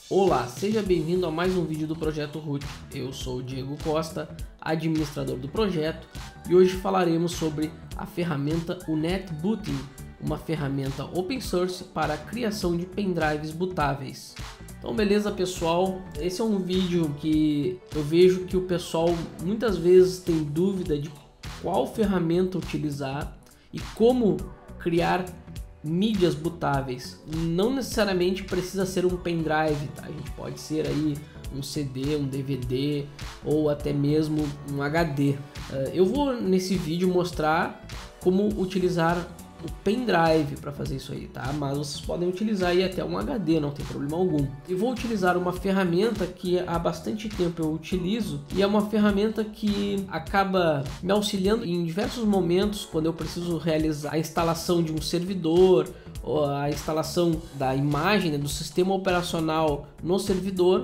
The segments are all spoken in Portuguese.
Olá, seja bem-vindo a mais um vídeo do Projeto Root. Eu sou o Diego Costa, administrador do projeto, e hoje falaremos sobre a ferramenta NetBooting, uma ferramenta open source para a criação de pendrives bootáveis. Então beleza pessoal, esse é um vídeo que eu vejo que o pessoal muitas vezes tem dúvida de qual ferramenta utilizar e como criar mídias bootáveis. Não necessariamente precisa ser um pendrive, tá? A gente pode ser aí um CD, um DVD ou até mesmo um HD. Eu vou nesse vídeo mostrar como utilizar o pendrive para fazer isso aí, tá? Mas vocês podem utilizar aí até um HD, não tem problema algum. Eu vou utilizar uma ferramenta que há bastante tempo eu utilizo e é uma ferramenta que acaba me auxiliando em diversos momentos quando eu preciso realizar a instalação de um servidor ou a instalação da imagem, né, do sistema operacional no servidor.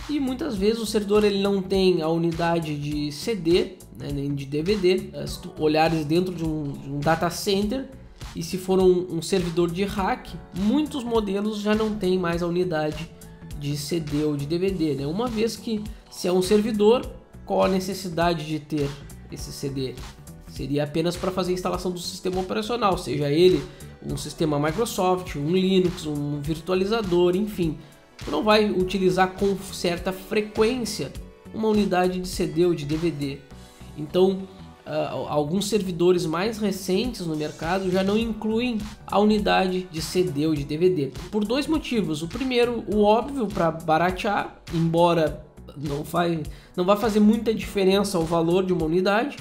E muitas vezes o servidor ele não tem a unidade de CD, né, nem de DVD. Se tu olhares dentro de um data center e se for um servidor de rack, muitos modelos já não tem mais a unidade de CD ou de DVD, né? Uma vez que se é um servidor, qual a necessidade de ter esse CD? Seria apenas para fazer a instalação do sistema operacional, seja ele um sistema Microsoft, um Linux, um virtualizador, enfim. Tu não vai utilizar com certa frequência uma unidade de CD ou de DVD. Então, alguns servidores mais recentes no mercado já não incluem a unidade de CD ou de DVD. Por dois motivos. O primeiro, o óbvio, para baratear, embora não vai fazer muita diferença o valor de uma unidade,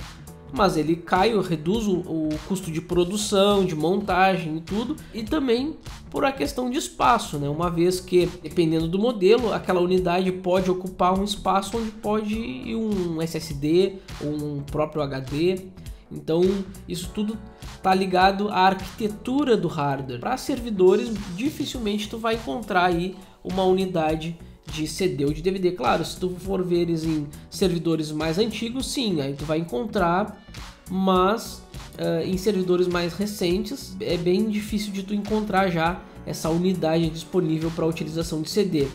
mas ele reduz o custo de produção, de montagem e tudo, e também por a questão de espaço, né? Uma vez que, dependendo do modelo, aquela unidade pode ocupar um espaço onde pode ir um SSD ou um próprio HD. Então isso tudo está ligado à arquitetura do hardware. Para servidores, dificilmente tu vai encontrar aí uma unidade de CD ou de DVD. Claro, se tu for ver em servidores mais antigos, sim, aí tu vai encontrar, mas em servidores mais recentes é bem difícil de tu encontrar já essa unidade disponível para utilização de CD.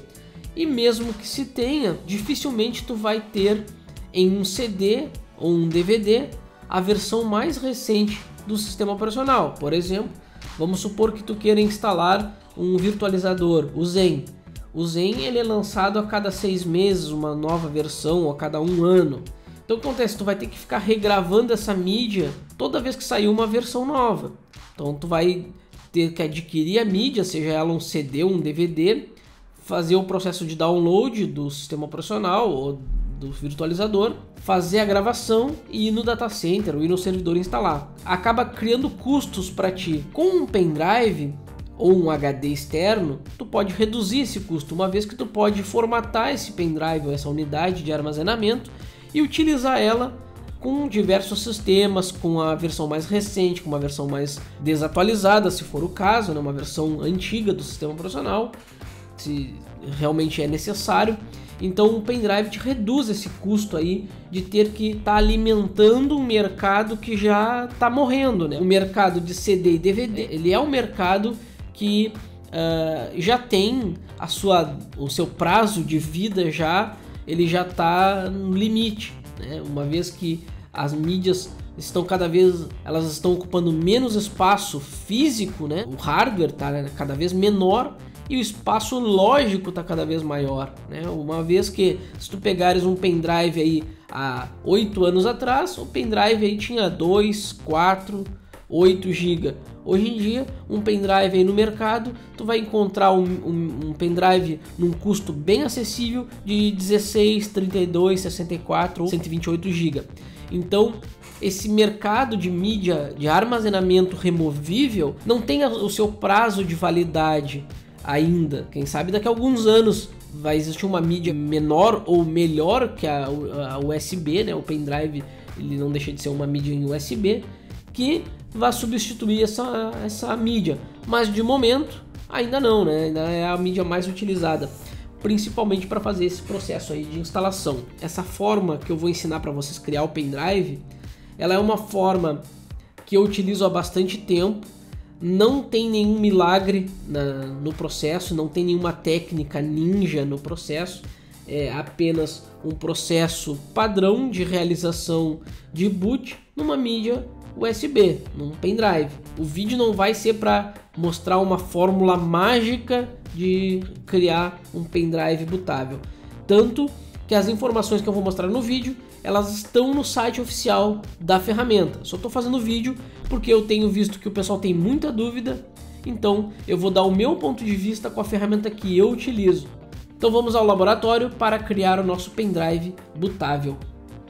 E mesmo que se tenha, dificilmente tu vai ter em um CD ou um DVD a versão mais recente do sistema operacional. Por exemplo, vamos supor que tu queira instalar um virtualizador, o Zen. O Zen ele é lançado a cada 6 meses, uma nova versão, ou a cada 1 ano. Então o que acontece? Tu vai ter que ficar regravando essa mídia toda vez que sair uma versão nova. Então tu vai ter que adquirir a mídia, seja ela um CD ou um DVD, fazer o processo de download do sistema operacional ou do virtualizador, fazer a gravação e ir no data center ou ir no servidor instalar. Acaba criando custos para ti. Com um pendrive ou um HD externo, tu pode reduzir esse custo, uma vez que tu pode formatar esse pendrive ou essa unidade de armazenamento e utilizar ela com diversos sistemas, com a versão mais recente, com uma versão mais desatualizada, se for o caso, né? Uma versão antiga do sistema operacional, se realmente é necessário. Então o pendrive te reduz esse custo aí de ter que estar alimentando um mercado que já está morrendo, né? O mercado de CD e DVD, ele é um mercado que já tem o seu prazo de vida ele já está no limite, né? Uma vez que as mídias elas estão ocupando menos espaço físico, né? O hardware está cada vez menor e o espaço lógico está cada vez maior, né? Uma vez que se tu pegares um pendrive aí há 8 anos atrás, o pendrive aí tinha 2, 4, 8 GB. Hoje em dia, um pendrive aí no mercado, tu vai encontrar um pendrive num custo bem acessível de 16, 32, 64 ou 128 GB. Então, esse mercado de mídia de armazenamento removível não tem o seu prazo de validade ainda. Quem sabe daqui a alguns anos vai existir uma mídia menor ou melhor que a USB, né? O pendrive ele não deixa de ser uma mídia em USB que vai substituir essa mídia, mas de momento ainda não, né? Ainda é a mídia mais utilizada, principalmente para fazer esse processo aí de instalação. Essa forma que eu vou ensinar para vocês criar o pendrive, ela é uma forma que eu utilizo há bastante tempo. Não tem nenhum milagre no processo, não tem nenhuma técnica ninja no processo, é apenas um processo padrão de realização de boot numa mídia USB, num pendrive. O vídeo não vai ser para mostrar uma fórmula mágica de criar um pendrive bootável, tanto que as informações que eu vou mostrar no vídeo, elas estão no site oficial da ferramenta. Só estou fazendo vídeo porque eu tenho visto que o pessoal tem muita dúvida, então eu vou dar o meu ponto de vista com a ferramenta que eu utilizo. Então vamos ao laboratório para criar o nosso pendrive bootável.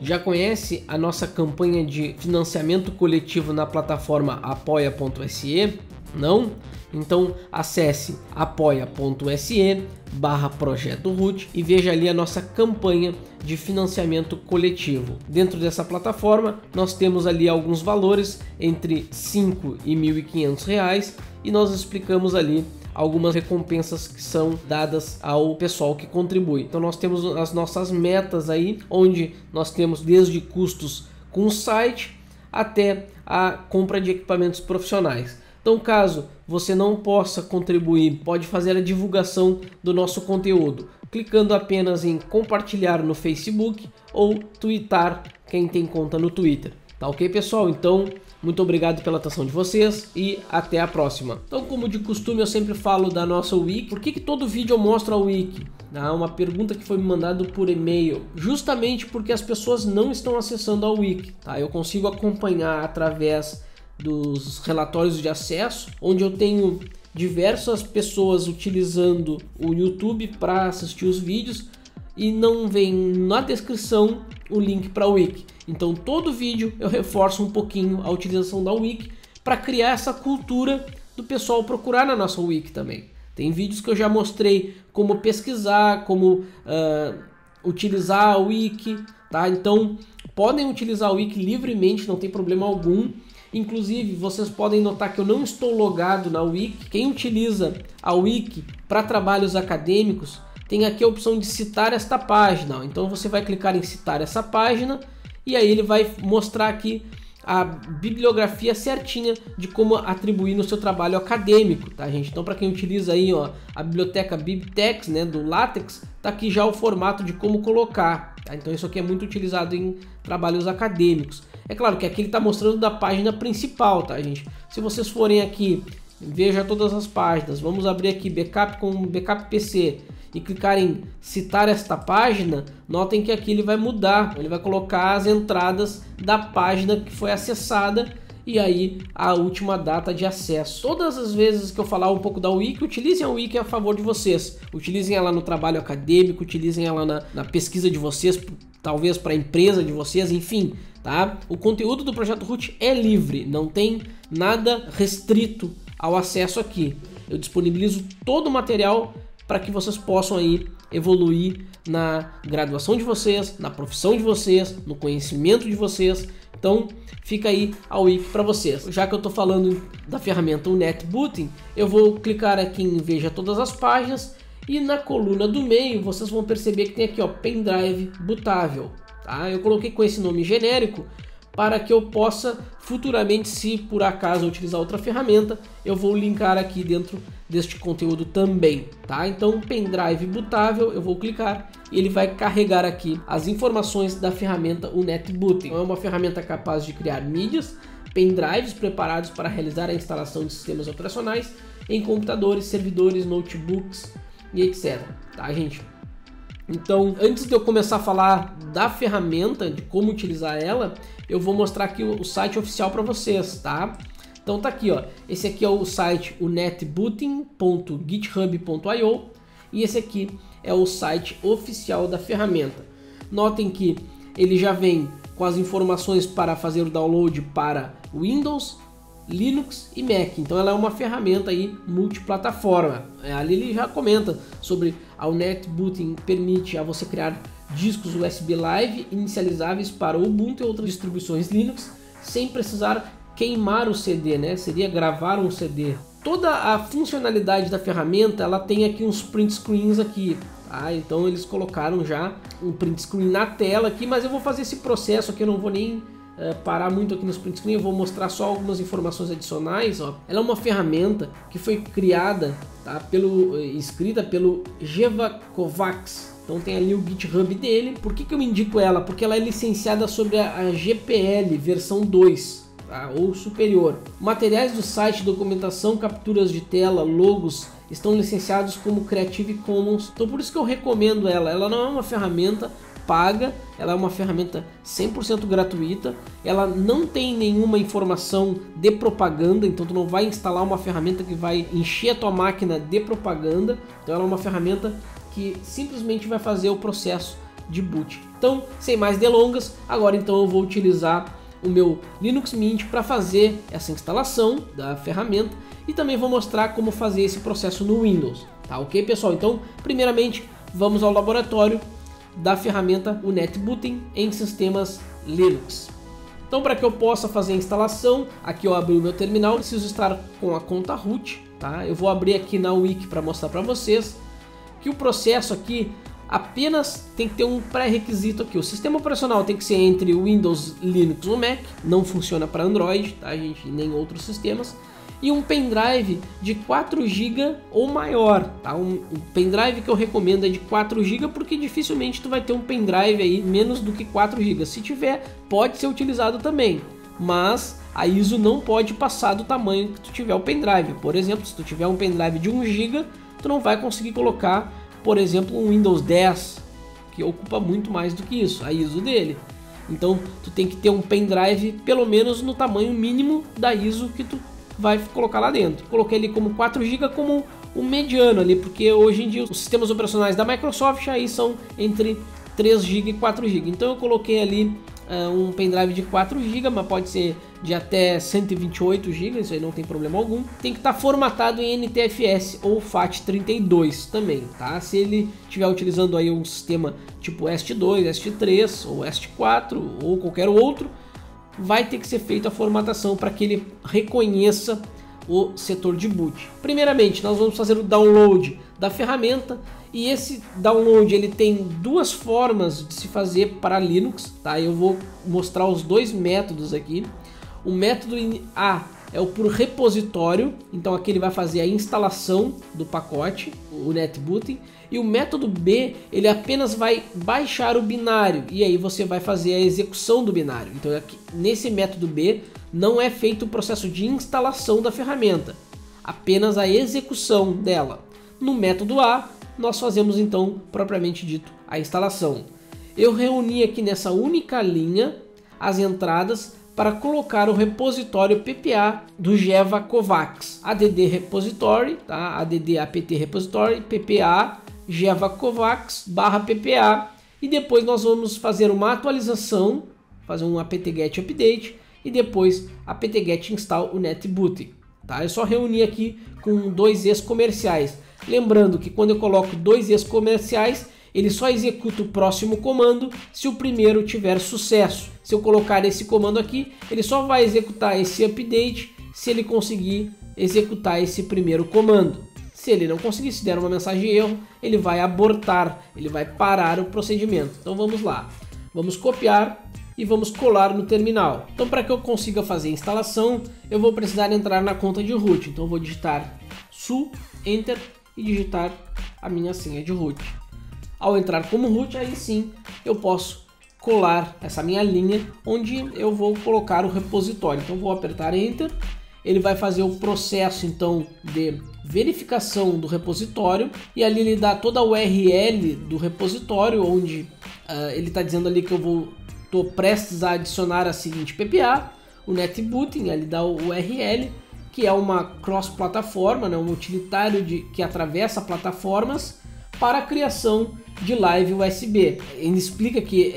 Já conhece a nossa campanha de financiamento coletivo na plataforma apoia.se? Não? Então acesse apoia.se/Projeto Root e veja ali a nossa campanha de financiamento coletivo. Dentro dessa plataforma nós temos ali alguns valores entre R$ 5 e R$ 1.500 e nós explicamos ali algumas recompensas que são dadas ao pessoal que contribui. Então nós temos as nossas metas aí, onde nós temos desde custos com o site até a compra de equipamentos profissionais. Então, caso você não possa contribuir, pode fazer a divulgação do nosso conteúdo, clicando apenas em compartilhar no Facebook ou tweetar quem tem conta no Twitter. Tá ok, pessoal? Então, muito obrigado pela atenção de vocês e até a próxima. Então, como de costume, eu sempre falo da nossa wiki. Por que todo vídeo eu mostro a wiki? Uma pergunta que foi me mandada por e-mail. Justamente porque as pessoas não estão acessando a wiki. Tá? Eu consigo acompanhar através dos relatórios de acesso, onde eu tenho diversas pessoas utilizando o YouTube para assistir os vídeos e não vem na descrição o link para a wiki. Então todo vídeo eu reforço um pouquinho a utilização da wiki para criar essa cultura do pessoal procurar na nossa wiki também. Tem vídeos que eu já mostrei como pesquisar, como utilizar a wiki, tá? Então podem utilizar a wiki livremente, não tem problema algum. Inclusive, vocês podem notar que eu não estou logado na wiki. Quem utiliza a wiki para trabalhos acadêmicos tem aqui a opção de citar esta página. Então você vai clicar em citar essa página e aí ele vai mostrar aqui a bibliografia certinha de como atribuir no seu trabalho acadêmico, tá, gente? Então, para quem utiliza aí, ó, a biblioteca BibTeX, né, do LaTeX, tá aqui já o formato de como colocar, tá? Então isso aqui é muito utilizado em trabalhos acadêmicos. É claro que aqui ele está mostrando da página principal, tá, gente? Se vocês forem aqui, veja todas as páginas, vamos abrir aqui backup com backup PC e clicar em citar esta página, notem que aqui ele vai mudar, ele vai colocar as entradas da página que foi acessada e aí a última data de acesso. Todas as vezes que eu falar um pouco da wiki, utilizem a wiki a favor de vocês, utilizem ela no trabalho acadêmico, utilizem ela na pesquisa de vocês, talvez para a empresa de vocês, enfim, tá? O conteúdo do Projeto Root é livre, não tem nada restrito ao acesso aqui. Eu disponibilizo todo o material para que vocês possam aí evoluir na graduação de vocês, na profissão de vocês, no conhecimento de vocês. Então fica aí a wiki para vocês. Já que eu estou falando da ferramenta NetBooting, eu vou clicar aqui em veja todas as páginas e na coluna do meio vocês vão perceber que tem aqui, ó, pendrive bootável. Tá? Eu coloquei com esse nome genérico para que eu possa futuramente, se por acaso eu utilizar outra ferramenta, eu vou linkar aqui dentro deste conteúdo também, tá? Então, pendrive bootável, eu vou clicar e ele vai carregar aqui as informações da ferramenta NetBooting. Então, é uma ferramenta capaz de criar mídias, pendrives preparados para realizar a instalação de sistemas operacionais em computadores, servidores, notebooks e etc. Tá, gente? Então, antes de eu começar a falar da ferramenta, de como utilizar ela, eu vou mostrar aqui o site oficial para vocês, tá? Então tá aqui, ó. Esse aqui é o site netbooting.github.io e esse aqui é o site oficial da ferramenta. Notem que ele já vem com as informações para fazer o download para Windows, Linux e Mac. Então ela é uma ferramenta aí multiplataforma. Ali ele já comenta sobre a NetBooting permite a você criar discos USB Live inicializáveis para Ubuntu e outras distribuições Linux sem precisar queimar o CD, né? Seria gravar um CD. Toda a funcionalidade da ferramenta, ela tem aqui uns print screens aqui, tá? Então eles colocaram já um print screen na tela aqui, mas eu vou fazer esse processo aqui, eu não vou nem parar muito aqui no print screen, eu vou mostrar só algumas informações adicionais. Ó. Ela é uma ferramenta que foi criada, tá, escrita pelo Geva Kovacs. Então tem ali o GitHub dele. Por que eu indico ela? Porque ela é licenciada sobre a GPL versão 2, tá, ou superior. Materiais do site, documentação, capturas de tela, logos estão licenciados como Creative Commons. Então por isso que eu recomendo ela. Ela não é uma ferramenta paga, ela é uma ferramenta 100% gratuita, ela não tem nenhuma informação de propaganda, então tu não vai instalar uma ferramenta que vai encher a tua máquina de propaganda. Então ela é uma ferramenta que simplesmente vai fazer o processo de boot. Então, sem mais delongas, agora então eu vou utilizar o meu Linux Mint para fazer essa instalação da ferramenta e também vou mostrar como fazer esse processo no Windows, tá ok, pessoal? Então, primeiramente, vamos ao laboratório da ferramenta o NetBooting em sistemas Linux. Então, para que eu possa fazer a instalação, aqui eu abri o meu terminal, preciso estar com a conta root, tá? Eu vou abrir aqui na Wiki para mostrar para vocês que o processo aqui apenas tem que ter um pré-requisito aqui. O sistema operacional tem que ser entre Windows, Linux ou Mac, não funciona para Android, tá, gente, nem outros sistemas. E um pendrive de 4 GB ou maior, tá? O pendrive que eu recomendo é de 4 GB porque dificilmente tu vai ter um pendrive aí menos do que 4 GB. Se tiver, pode ser utilizado também, mas a ISO não pode passar do tamanho que tu tiver o pendrive. Por exemplo, se tu tiver um pendrive de 1 GB, tu não vai conseguir colocar, por exemplo, um Windows 10, que ocupa muito mais do que isso, a ISO dele. Então, tu tem que ter um pendrive pelo menos no tamanho mínimo da ISO que tu vai colocar lá dentro. Coloquei ali como 4 GB como um mediano ali, porque hoje em dia os sistemas operacionais da Microsoft aí são entre 3 GB e 4 GB. Então eu coloquei ali um pendrive de 4 GB, mas pode ser de até 128 GB, isso aí não tem problema algum. Tem que estar formatado em NTFS ou FAT32 também, tá? Se ele estiver utilizando aí um sistema tipo EST2, EST3 ou EST4 ou qualquer outro, vai ter que ser feita a formatação para que ele reconheça o setor de boot. Primeiramente, nós vamos fazer o download da ferramenta e esse download ele tem duas formas de se fazer para Linux, tá? Eu vou mostrar os dois métodos aqui. O método A é o por repositório, então aqui ele vai fazer a instalação do pacote, o NetBooting, e o método B ele apenas vai baixar o binário e aí você vai fazer a execução do binário. Então aqui, nesse método B não é feito o processo de instalação da ferramenta, apenas a execução dela. No método A nós fazemos então propriamente dito a instalação. Eu reuni aqui nessa única linha as entradas para colocar o repositório PPA do Geva Kovacs, add repository, tá? add apt repository ppa Geva Kovacs /ppa, e depois nós vamos fazer uma atualização, fazer um apt-get update e depois apt-get install o NetBooting, tá? Eu só reuni aqui com dois ex comerciais. Lembrando que quando eu coloco dois ex comerciais, ele só executa o próximo comando se o primeiro tiver sucesso. Se eu colocar esse comando aqui, ele só vai executar esse update se ele conseguir executar esse primeiro comando. Se ele não conseguir, se der uma mensagem de erro, ele vai abortar, ele vai parar o procedimento. Então vamos lá, vamos copiar e vamos colar no terminal. Então para que eu consiga fazer a instalação, eu vou precisar entrar na conta de root. Então eu vou digitar su, enter e digitar a minha senha de root. Ao entrar como root, aí sim eu posso colar essa minha linha onde eu vou colocar o repositório. Então vou apertar enter, ele vai fazer o processo então de verificação do repositório e ali ele dá toda a URL do repositório, onde ele está dizendo ali que eu estou prestes a adicionar a seguinte PPA, o NetBooting, ele dá o URL, que é uma cross-plataforma, né, um utilitário que atravessa plataformas para a criação de live USB. Ele explica que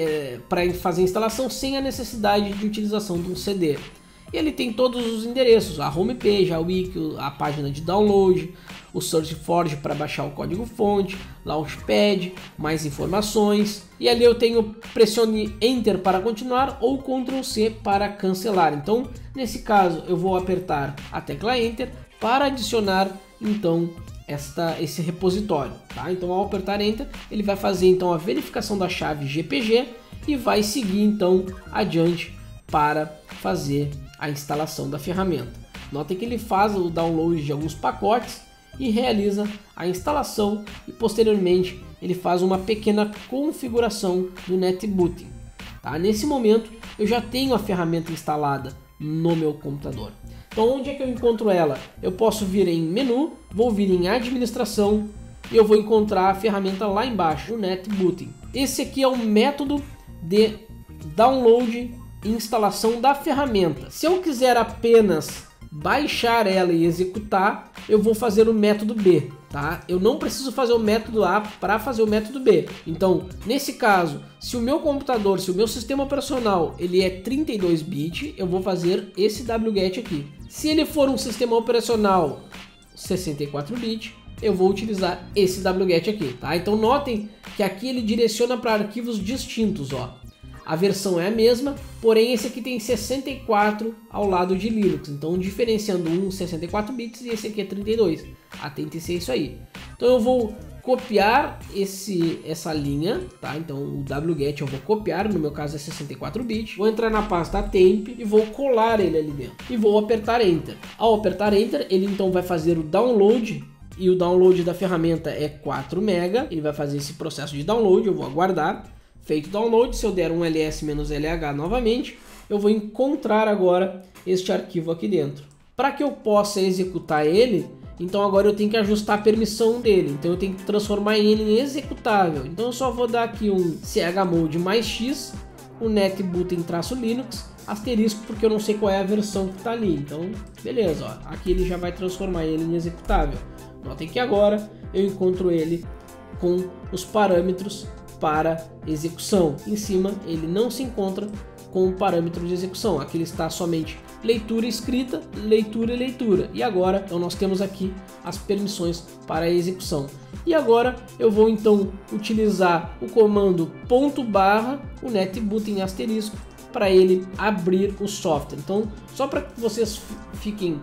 para fazer a instalação sem a necessidade de utilização de um CD. E ele tem todos os endereços, a homepage, a wiki, a página de download, o SourceForge para baixar o código fonte, Launchpad, mais informações. E ali eu tenho pressione Enter para continuar ou Ctrl C para cancelar. Então, nesse caso, eu vou apertar a tecla Enter para adicionar então esse repositório, tá? Então ao apertar Enter, ele vai fazer então a verificação da chave GPG e vai seguir então adiante para fazer a instalação da ferramenta. Notem que ele faz o download de alguns pacotes e realiza a instalação e posteriormente ele faz uma pequena configuração do NetBooting. Tá? Nesse momento eu já tenho a ferramenta instalada no meu computador. Então onde é que eu encontro ela? Eu posso vir em menu, vou vir em administração e eu vou encontrar a ferramenta lá embaixo, o NetBooting. Esse aqui é o método de download e instalação da ferramenta. Se eu quiser apenas baixar ela e executar, eu vou fazer o método B, tá? Eu não preciso fazer o método A para fazer o método B. Então, nesse caso, se o meu computador, se o meu sistema operacional, ele é 32 bit, eu vou fazer esse wget aqui. Se ele for um sistema operacional 64 bit, eu vou utilizar esse wget aqui, tá? Então notem que aqui ele direciona para arquivos distintos, ó. A versão é a mesma, porém esse aqui tem 64 ao lado de Linux, então diferenciando um 64 bits e esse aqui é 32. Atente a isso aí. Então eu vou copiar essa linha, tá? Então o wget eu vou copiar, no meu caso é 64 bits. Vou entrar na pasta temp e vou colar ele ali dentro e vou apertar Enter. Ao apertar Enter, ele então vai fazer o download. E o download da ferramenta é 4 MB, ele vai fazer esse processo de download, eu vou aguardar. Feito o download, se eu der um ls-lh novamente, eu vou encontrar agora este arquivo aqui dentro. Para que eu possa executar ele, então agora eu tenho que ajustar a permissão dele, então eu tenho que transformar ele em executável. Então eu só vou dar aqui um chmod mais x, o netbooting-linux, asterisco, porque eu não sei qual é a versão que está ali. Então, beleza, ó, aqui ele já vai transformar ele em executável. Notem que agora eu encontro ele com os parâmetros para execução. Em cima ele não se encontra com o parâmetro de execução, aqui ele está somente leitura e escrita, leitura e leitura. E agora então nós temos aqui as permissões para a execução. E agora eu vou então utilizar o comando /, o netbooting asterisco, para ele abrir o software. Então só para que vocês fiquem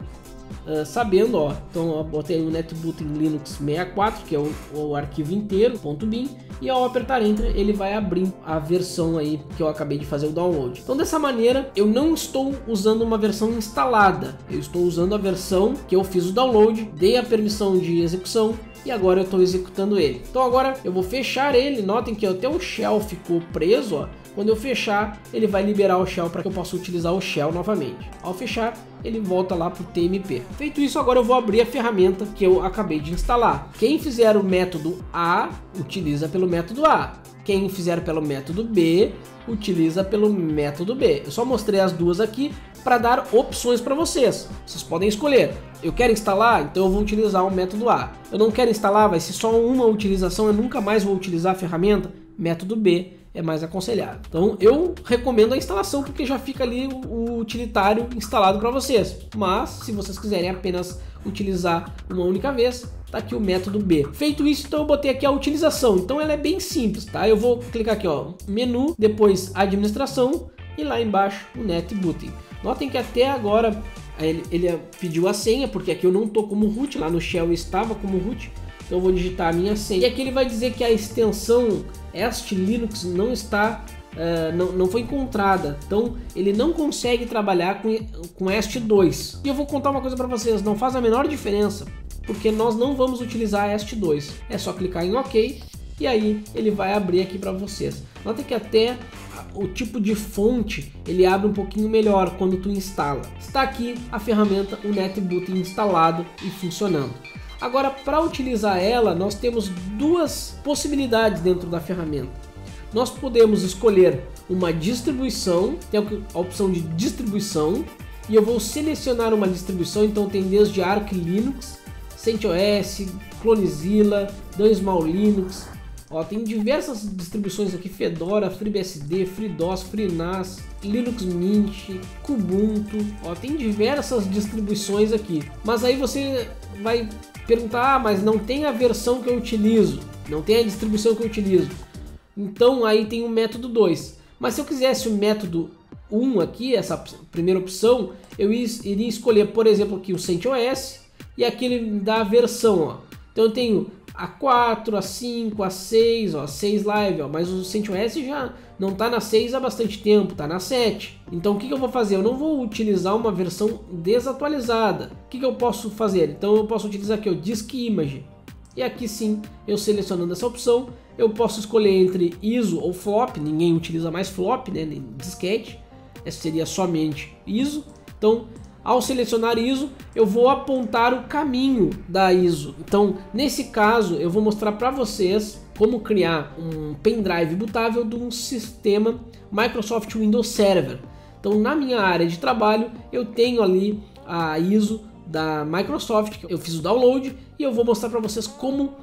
sabendo, ó, então eu botei o netbooting linux 64, que é o arquivo inteiro, .bin, e ao apertar Enter ele vai abrir a versão aí que eu acabei de fazer o download. Então dessa maneira eu não estou usando uma versão instalada, eu estou usando a versão que eu fiz o download, dei a permissão de execução e agora eu estou executando ele. Então agora eu vou fechar ele, notem que até o shell ficou preso, ó. Quando eu fechar, ele vai liberar o shell para que eu possa utilizar o shell novamente. Ao fechar, ele volta lá para o TMP. Feito isso, agora eu vou abrir a ferramenta que eu acabei de instalar. Quem fizer o método A, utiliza pelo método A. Quem fizer pelo método B, utiliza pelo método B. Eu só mostrei as duas aqui para dar opções para vocês. Vocês podem escolher. Eu quero instalar, então eu vou utilizar o método A. Eu não quero instalar, vai ser só uma utilização, eu nunca mais vou utilizar a ferramenta. Método B é mais aconselhado. Então eu recomendo a instalação porque já fica ali o utilitário instalado para vocês. Mas se vocês quiserem apenas utilizar uma única vez, tá aqui o método B. Feito isso, então eu botei aqui a utilização. Então ela é bem simples, tá? Eu vou clicar aqui, ó, menu, depois administração e lá embaixo o netbooting. Notem que até agora ele pediu a senha, porque aqui eu não tô como root, lá no shell eu estava como root. Então eu vou digitar a minha senha. E aqui ele vai dizer que a extensão ST-Linux não está, não foi encontrada. Então ele não consegue trabalhar com ST2. E eu vou contar uma coisa para vocês, não faz a menor diferença, porque nós não vamos utilizar ST2. É só clicar em OK e aí ele vai abrir aqui para vocês. Nota que até o tipo de fonte ele abre um pouquinho melhor quando tu instala. Está aqui a ferramenta, o netbooting instalado e funcionando. Agora, para utilizar ela, nós temos duas possibilidades dentro da ferramenta. Nós podemos escolher uma distribuição, tem a opção de distribuição, e eu vou selecionar uma distribuição, então tem desde Arch Linux, CentOS, Clonezilla, Small Linux, ó, tem diversas distribuições aqui, Fedora, FreeBSD, FreeDOS, FreeNAS, Linux Mint, Kubuntu, ó, tem diversas distribuições aqui. Mas aí você vai perguntar, mas não tem a versão que eu utilizo, não tem a distribuição que eu utilizo. Então aí tem o método 2. Mas se eu quisesse o método 1 aqui, essa primeira opção, eu iria escolher, por exemplo, aqui o CentOS, e aqui ele me dá a versão, ó. Então eu tenho A4, A5, A6, ó, 6 live, ó, mas o CentOS já não tá na 6 há bastante tempo, tá na 7. Então o que eu vou fazer? Eu não vou utilizar uma versão desatualizada. O que eu posso fazer? Então eu posso utilizar aqui o Disk Image. E aqui sim, eu selecionando essa opção, eu posso escolher entre ISO ou FLOP. Ninguém utiliza mais FLOP, né, nem disquete. Essa seria somente ISO. Então, ao selecionar ISO, eu vou apontar o caminho da ISO. Então, nesse caso, eu vou mostrar para vocês como criar um pendrive bootável de um sistema Microsoft Windows Server. Então, na minha área de trabalho, eu tenho ali a ISO da Microsoft, eu fiz o download e eu vou mostrar para vocês como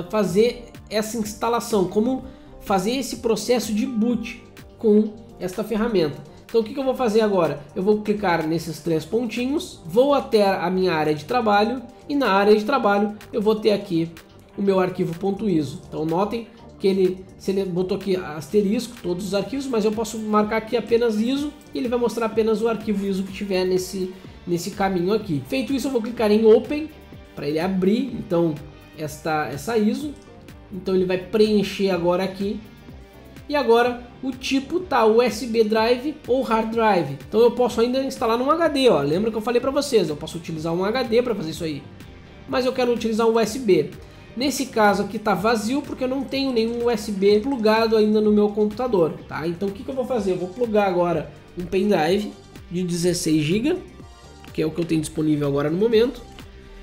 fazer essa instalação, como fazer esse processo de boot com esta ferramenta. Então o que eu vou fazer agora? Eu vou clicar nesses 3 pontinhos, vou até a minha área de trabalho e na área de trabalho eu vou ter aqui o meu arquivo .iso. Então notem que ele botou aqui asterisco, todos os arquivos, mas eu posso marcar aqui apenas ISO e ele vai mostrar apenas o arquivo ISO que tiver nesse caminho aqui. Feito isso, eu vou clicar em Open para ele abrir então essa ISO. Então ele vai preencher agora aqui. E agora o tipo tá USB Drive ou Hard Drive. Então eu posso ainda instalar num HD, ó. Lembra que eu falei para vocês, eu posso utilizar um HD para fazer isso aí. Mas eu quero utilizar um USB. Nesse caso aqui tá vazio porque eu não tenho nenhum USB plugado ainda no meu computador, tá? Então o que eu vou fazer? Eu vou plugar agora um pendrive de 16 GB, que é o que eu tenho disponível agora no momento.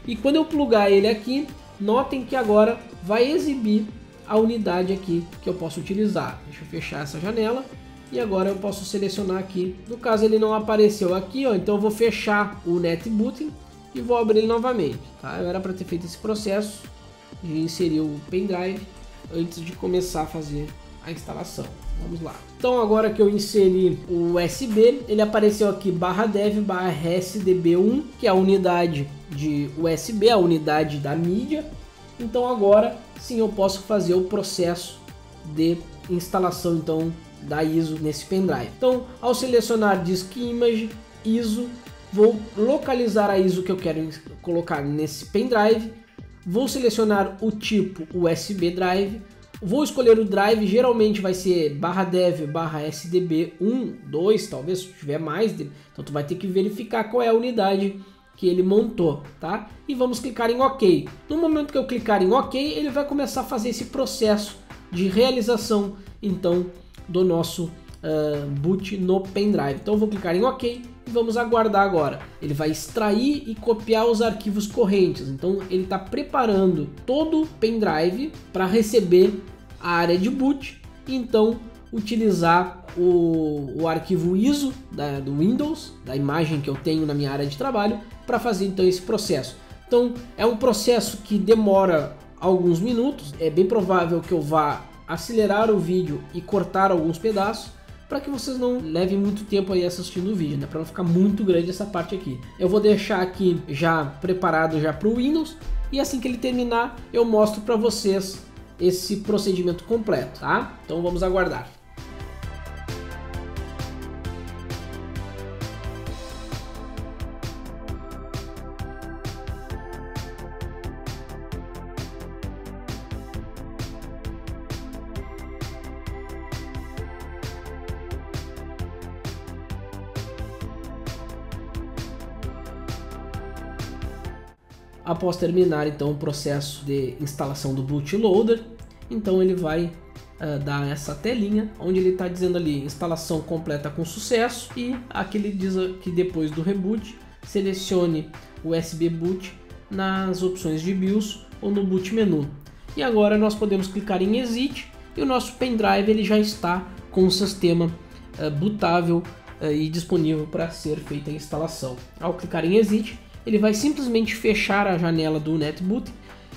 E quando eu plugar ele aqui, notem que agora vai exibir a unidade aqui que eu posso utilizar. Deixa eu fechar essa janela e agora eu posso selecionar aqui. No caso ele não apareceu aqui, ó, então eu vou fechar o NetBooting e vou abrir ele novamente, tá? Eu era para ter feito esse processo de inserir o pendrive antes de começar a fazer a instalação. Vamos lá. Então agora que eu inseri o USB, ele apareceu aqui /dev/sdb1, que é a unidade de USB, a unidade da mídia. Então agora sim eu posso fazer o processo de instalação então da ISO nesse pendrive. Então ao selecionar Disk Image, ISO, vou localizar a ISO que eu quero colocar nesse pendrive, vou selecionar o tipo USB Drive, vou escolher o drive, geralmente vai ser /dev/sdb1, 2, talvez se tiver mais, então tu vai ter que verificar qual é a unidade que ele montou, tá? E vamos clicar em OK. No momento que eu clicar em OK, ele vai começar a fazer esse processo de realização, então, do nosso boot no pendrive. Então eu vou clicar em OK e vamos aguardar agora. Ele vai extrair e copiar os arquivos correntes. Então ele está preparando todo o pendrive para receber a área de boot e então utilizar o arquivo ISO do Windows, da imagem que eu tenho na minha área de trabalho, para fazer então esse processo. Então é um processo que demora alguns minutos, é bem provável que eu vá acelerar o vídeo e cortar alguns pedaços para que vocês não levem muito tempo aí assistindo o vídeo, né? Para não ficar muito grande essa parte aqui. Eu vou deixar aqui já preparado já para o Windows e assim que ele terminar eu mostro para vocês esse procedimento completo, tá? Então vamos aguardar. Após terminar então o processo de instalação do bootloader, então ele vai dar essa telinha onde ele está dizendo ali instalação completa com sucesso, e aqui ele diz que depois do reboot selecione o USB boot nas opções de BIOS ou no boot menu. E agora nós podemos clicar em Exit e o nosso pendrive ele já está com o sistema bootável e disponível para ser feita a instalação. Ao clicar em Exit, ele vai simplesmente fechar a janela do NetBooting.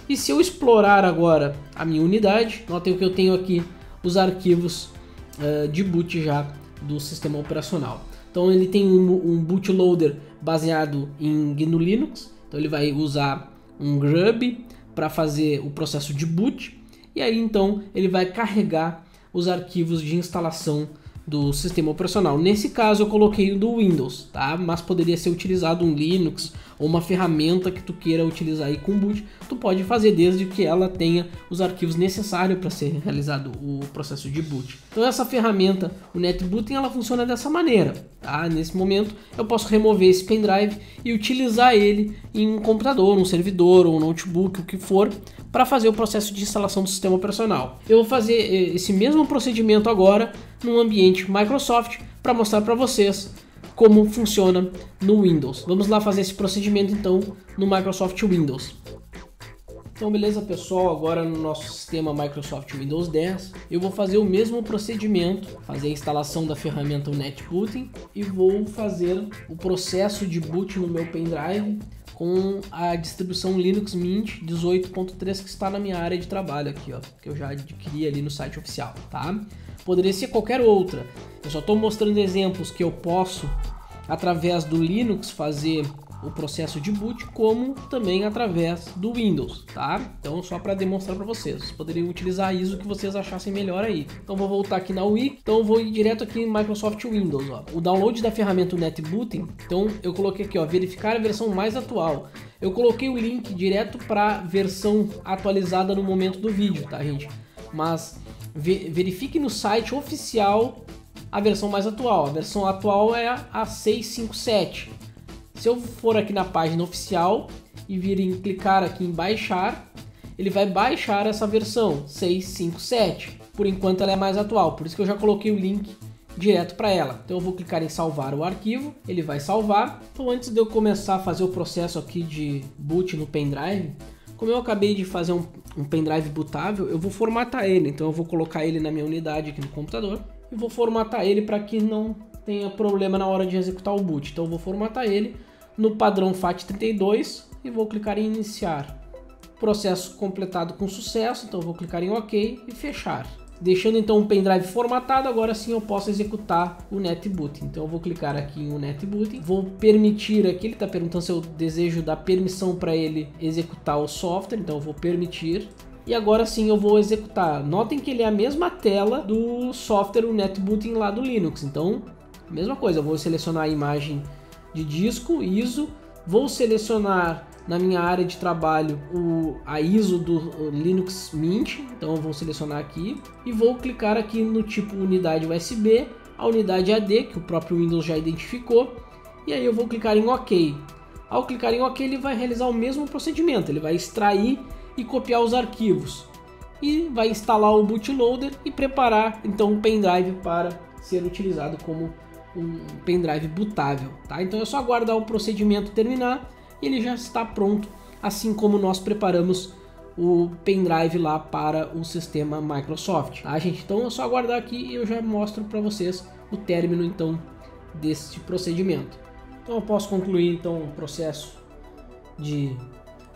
E se eu explorar agora a minha unidade, notem que eu tenho aqui os arquivos de boot já do sistema operacional. Então ele tem um bootloader baseado em GNU Linux, então ele vai usar um grub para fazer o processo de boot, e aí então ele vai carregar os arquivos de instalação do sistema operacional. Nesse caso eu coloquei o do Windows, tá? Mas poderia ser utilizado um Linux ou uma ferramenta que tu queira utilizar aí com boot, tu pode fazer desde que ela tenha os arquivos necessários para ser realizado o processo de boot. Então essa ferramenta, o NetBooting, ela funciona dessa maneira, tá? Nesse momento eu posso remover esse pendrive e utilizar ele em um computador, um servidor ou um notebook, o que for, para fazer o processo de instalação do sistema operacional. Eu vou fazer esse mesmo procedimento agora num ambiente Microsoft para mostrar para vocês como funciona no Windows. Vamos lá fazer esse procedimento então no Microsoft Windows. Então beleza pessoal, agora no nosso sistema Microsoft Windows 10 eu vou fazer o mesmo procedimento, fazer a instalação da ferramenta NetBooting e vou fazer o processo de boot no meu pendrive com a distribuição Linux Mint 18.3 que está na minha área de trabalho aqui, ó, que eu já adquiri ali no site oficial, tá? Poderia ser qualquer outra, eu só estou mostrando exemplos que eu posso, através do Linux, fazer o processo de boot, como também através do Windows, tá? Então só para demonstrar para vocês, poderiam utilizar a ISO que vocês achassem melhor aí. Então vou voltar aqui na Wiki, então eu vou ir direto aqui em Microsoft Windows, ó. O download da ferramenta NetBooting, então eu coloquei aqui, ó, verificar a versão mais atual. Eu coloquei o link direto para a versão atualizada no momento do vídeo, tá gente? Mas verifique no site oficial a versão mais atual. A versão atual é a 657. Se eu for aqui na página oficial e vir em clicar aqui em baixar, ele vai baixar essa versão 657. Por enquanto ela é mais atual, por isso que eu já coloquei o link direto para ela. Então eu vou clicar em salvar o arquivo, ele vai salvar. Então antes de eu começar a fazer o processo aqui de boot no pendrive, como eu acabei de fazer um pendrive bootável, eu vou formatar ele. Então eu vou colocar ele na minha unidade aqui no computador e vou formatar ele para que não tenha problema na hora de executar o boot. Então eu vou formatar ele no padrão FAT32 e vou clicar em iniciar. Processo completado com sucesso, então eu vou clicar em OK e fechar. Deixando então o pendrive formatado, agora sim eu posso executar o NetBooting. Então eu vou clicar aqui em NetBooting, vou permitir aqui, ele está perguntando se eu desejo dar permissão para ele executar o software, então eu vou permitir. E agora sim eu vou executar. Notem que ele é a mesma tela do software, o NetBooting lá do Linux. Então, mesma coisa, eu vou selecionar a imagem de disco, ISO, vou selecionar na minha área de trabalho a ISO do Linux Mint, então eu vou selecionar aqui e vou clicar aqui no tipo unidade USB, a unidade AD, que o próprio Windows já identificou, e aí eu vou clicar em OK. Ao clicar em OK ele vai realizar o mesmo procedimento, ele vai extrair e copiar os arquivos e vai instalar o bootloader e preparar então o pendrive para ser utilizado como um pendrive bootável, tá? Então é só aguardar o procedimento terminar e ele já está pronto, assim como nós preparamos o pendrive lá para o sistema Microsoft, tá gente? Então é só aguardar aqui e eu já mostro para vocês o término então deste procedimento. Então eu posso concluir então o processo de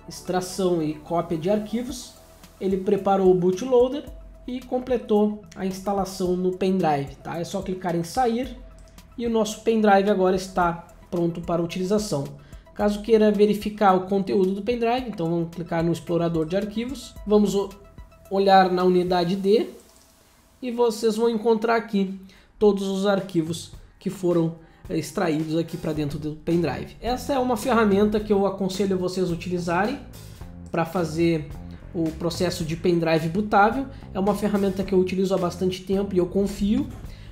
extração e cópia de arquivos. Ele preparou o bootloader e completou a instalação no pendrive, tá? É só clicar em sair e o nosso pendrive agora está pronto para utilização. Caso queira verificar o conteúdo do pendrive, então vamos clicar no explorador de arquivos, vamos olhar na unidade D e vocês vão encontrar aqui todos os arquivos que foram extraídos aqui para dentro do pendrive. Essa é uma ferramenta que eu aconselho vocês utilizarem para fazer o processo de pendrive bootável. É uma ferramenta que eu utilizo há bastante tempo e eu confio,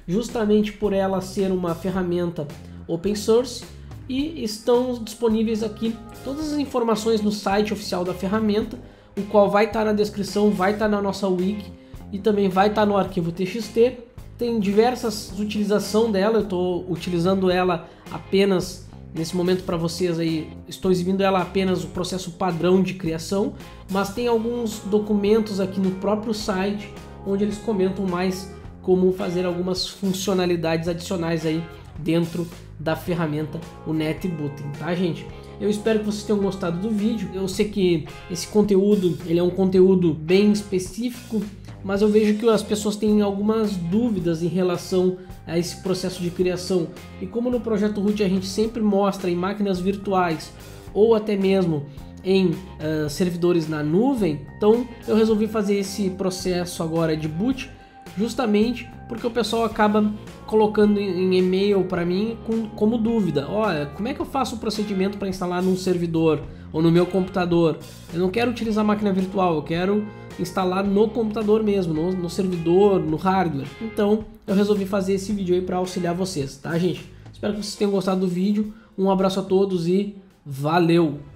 justamente por ela ser uma ferramenta open source, e estão disponíveis aqui todas as informações no site oficial da ferramenta, o qual vai estar na descrição, vai estar na nossa wiki e também vai estar no arquivo TXT. Tem diversas utilizações dela, eu estou utilizando ela apenas nesse momento para vocês aí, estou exibindo ela apenas o processo padrão de criação, mas tem alguns documentos aqui no próprio site onde eles comentam mais como fazer algumas funcionalidades adicionais aí dentro da ferramenta o NetBooting, tá gente? Eu espero que vocês tenham gostado do vídeo. Eu sei que esse conteúdo, ele é um conteúdo bem específico, mas eu vejo que as pessoas têm algumas dúvidas em relação a esse processo de criação. E como no Projeto Root a gente sempre mostra em máquinas virtuais ou até mesmo em servidores na nuvem, então eu resolvi fazer esse processo agora de boot justamente porque o pessoal acaba colocando em e-mail para mim como dúvida. Olha, como é que eu faço o procedimento para instalar num servidor ou no meu computador? Eu não quero utilizar máquina virtual, eu quero instalar no computador mesmo, no servidor, no hardware. Então eu resolvi fazer esse vídeo aí para auxiliar vocês, tá, gente? Espero que vocês tenham gostado do vídeo. Um abraço a todos e valeu!